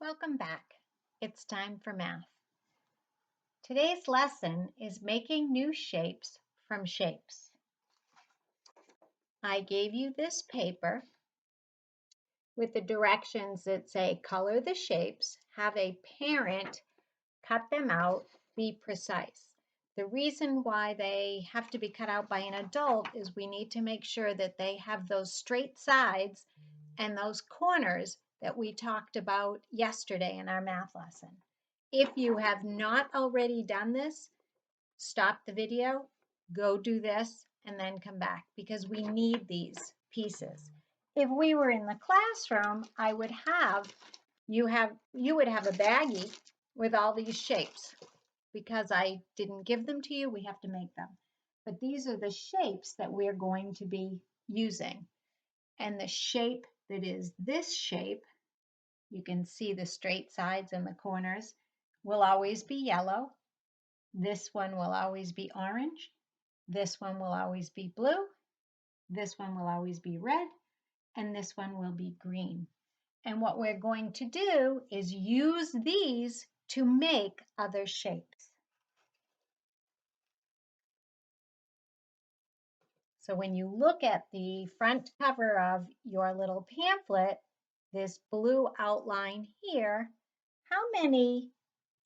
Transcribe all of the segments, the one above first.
Welcome back. It's time for math. Today's lesson is making new shapes from shapes. I gave you this paper with the directions that say color the shapes, have a parent cut them out, be precise. The reason why they have to be cut out by an adult is we need to make sure that they have those straight sides and those corners that we talked about yesterday in our math lesson. If you have not already done this, stop the video, go do this, and then come back because we need these pieces. If we were in the classroom, I would have you would have a baggie with all these shapes. Because I didn't give them to you, we have to make them. But these are the shapes that we're going to be using. And the shape that is this shape, you can see the straight sides and the corners, will always be yellow. This one will always be orange. This one will always be blue. This one will always be red. And this one will be green. And what we're going to do is use these to make other shapes. So when you look at the front cover of your little pamphlet, this blue outline here, how many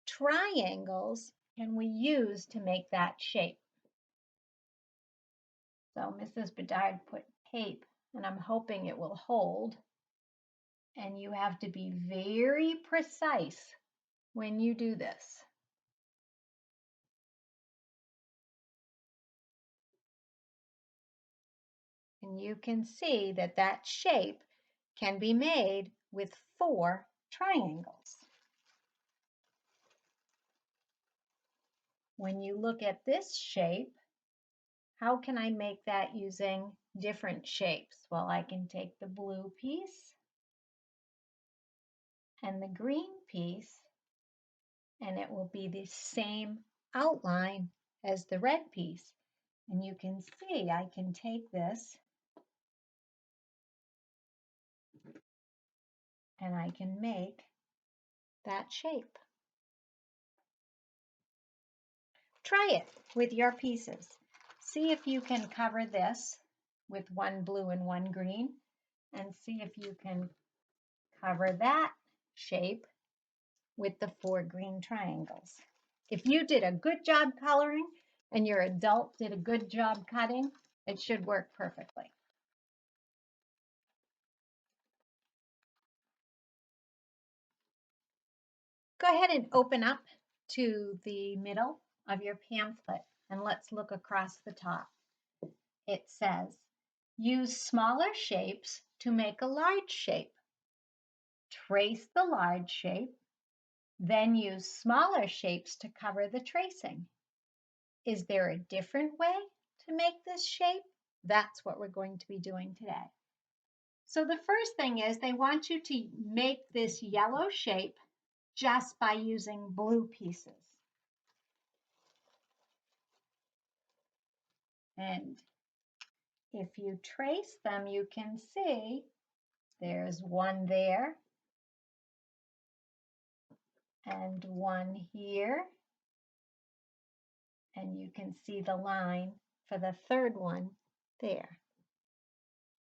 triangles can we use to make that shape? So Mrs. Bedard put tape, and I'm hoping it will hold. And you have to be very precise when you do this. And you can see that that shape can be made with 4 triangles. When you look at this shape, how can I make that using different shapes? Well, I can take the blue piece and the green piece, and it will be the same outline as the red piece. And you can see I can take this and I can make that shape. Try it with your pieces. See if you can cover this with 1 blue and 1 green, and see if you can cover that shape with the 4 green triangles. If you did a good job coloring and your adult did a good job cutting, it should work perfectly. Go ahead and open up to the middle of your pamphlet and let's look across the top. It says, use smaller shapes to make a large shape. Trace the large shape, then use smaller shapes to cover the tracing. Is there a different way to make this shape? That's what we're going to be doing today. So the first thing is they want you to make this yellow shape just by using blue pieces. And if you trace them, you can see there's one there and one here. And you can see the line for the third one there.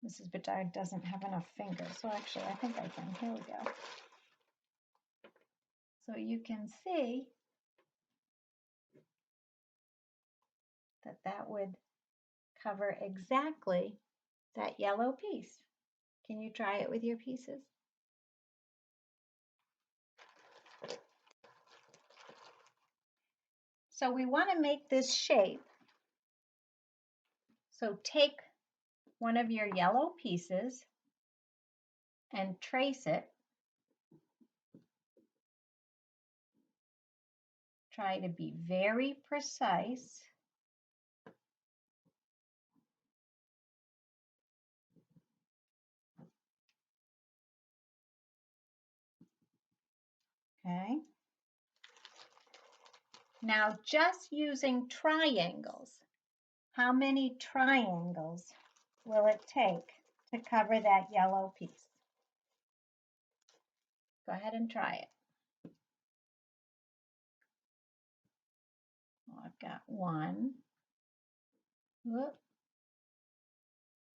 Mrs. Bedard doesn't have enough fingers, so actually I think I can. Here we go. So you can see that that would cover exactly that yellow piece. Can you try it with your pieces? So we want to make this shape. So take one of your yellow pieces and trace it. Try to be very precise. Okay. Now just using triangles, how many triangles will it take to cover that yellow piece? Go ahead and try it. Well, I've got one. Whoop.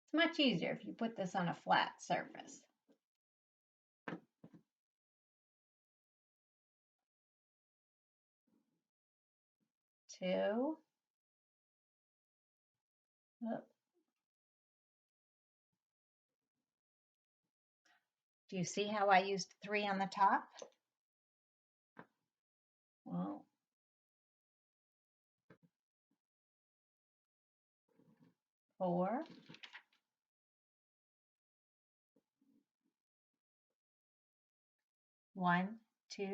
It's much easier if you put this on a flat surface. Two. Whoop. Do you see how I used 3 on the top? Well, 4. 1, 2,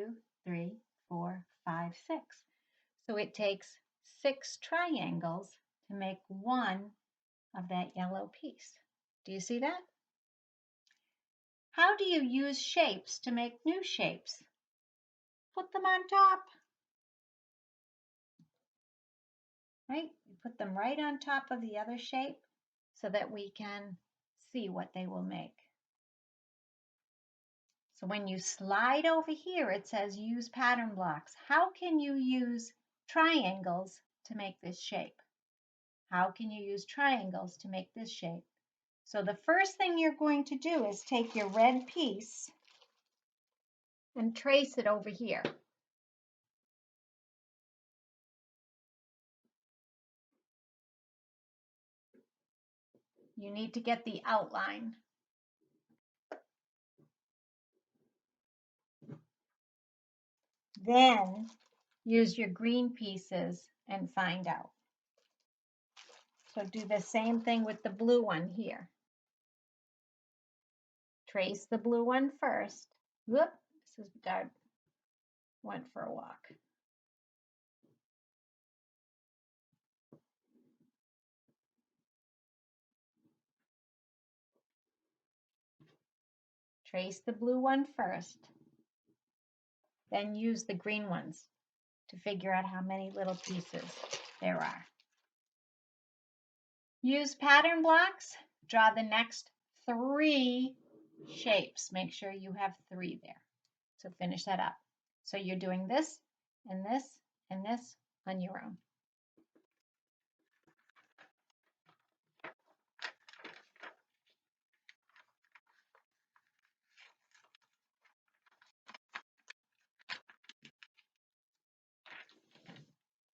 3, 4, 5, 6. So it takes 6 triangles to make one of that yellow piece. Do you see that? How do you use shapes to make new shapes? Put them on top. Right? You put them right on top of the other shape so that we can see what they will make. So when you slide over here, it says use pattern blocks. How can you use triangles to make this shape? How can you use triangles to make this shape? So the first thing you're going to do is take your red piece and trace it over here. You need to get the outline. Then use your green pieces and find out. So do the same thing with the blue one here. Trace the blue one first. Whoop, this is Dad went for a walk. Trace the blue one first. Then use the green ones to figure out how many little pieces there are. Use pattern blocks. Draw the next 3 shapes. Make sure you have 3 there. So finish that up. So you're doing this and this and this on your own.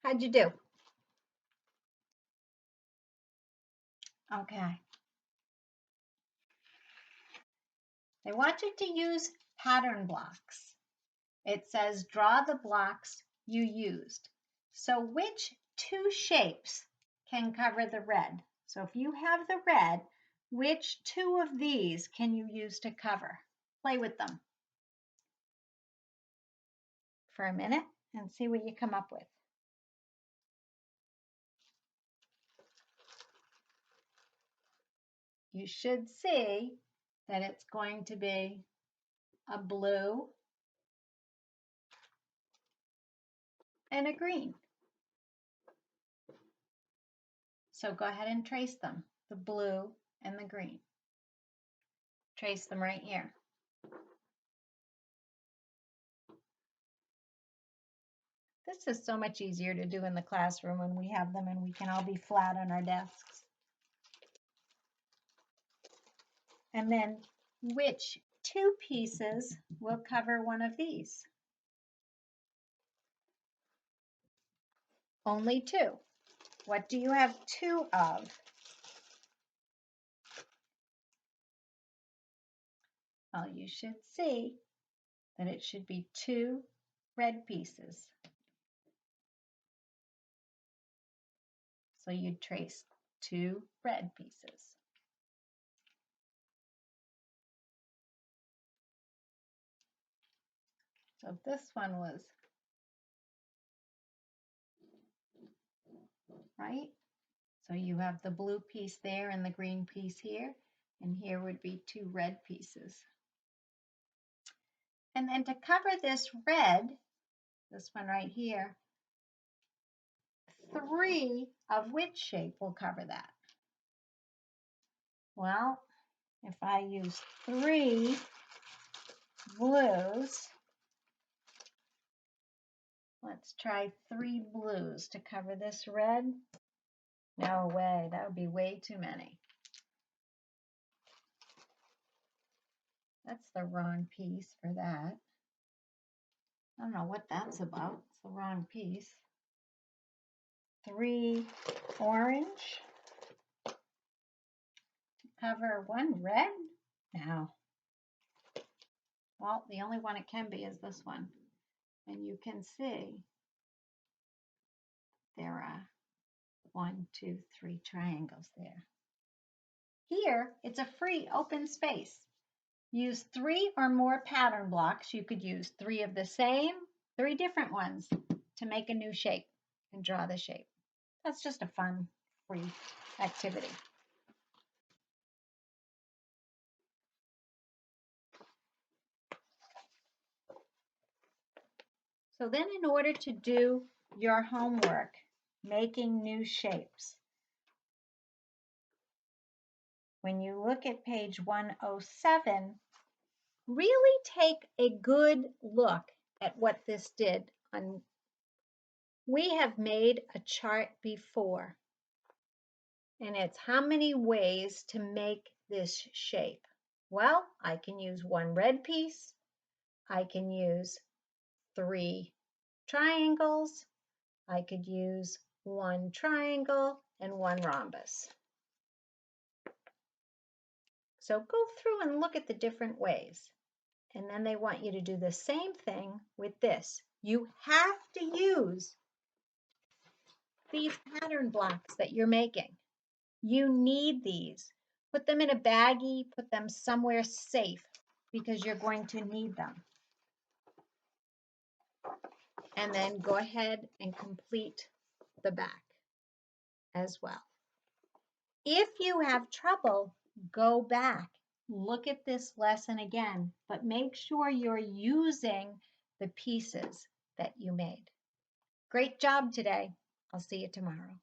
How'd you do? Okay. They want you to use pattern blocks. It says draw the blocks you used. So which 2 shapes can cover the red? So if you have the red, which 2 of these can you use to cover? Play with them for a minute and see what you come up with. You should see that it's going to be a blue and a green. So go ahead and trace them, the blue and the green. Trace them right here. This is so much easier to do in the classroom when we have them and we can all be flat on our desks. And then which 2 pieces will cover one of these? Only 2. What do you have 2 of? Well, you should see that it should be 2 red pieces. So you'd trace 2 red pieces. So if this one was right, so you have the blue piece there and the green piece here, and here would be 2 red pieces. And then to cover this red, this one right here, 3 of which shape will cover that? Well, if I use 3 blues. Let's try 3 blues to cover this red. No way, that would be way too many. That's the wrong piece for that. I don't know what that's about. It's the wrong piece. 3 orange to cover 1 red. Now, well, the only one it can be is this one. And you can see there are 1, 2, 3 triangles there. Here, it's a free open space. Use 3 or more pattern blocks. You could use 3 of the same, 3 different ones to make a new shape and draw the shape. That's just a fun, free activity. So then in order to do your homework, making new shapes, when you look at page 107, really take a good look at what this did. We have made a chart before, and it's how many ways to make this shape. Well, I can use 1 red piece. I can use 3 triangles. I could use 1 triangle and 1 rhombus. So go through and look at the different ways. And then they want you to do the same thing with this. You have to use these pattern blocks that you're making. You need these. Put them in a baggie, put them somewhere safe because you're going to need them. And then go ahead and complete the back as well. If you have trouble, go back, look at this lesson again, but make sure you're using the pieces that you made. Great job today. I'll see you tomorrow.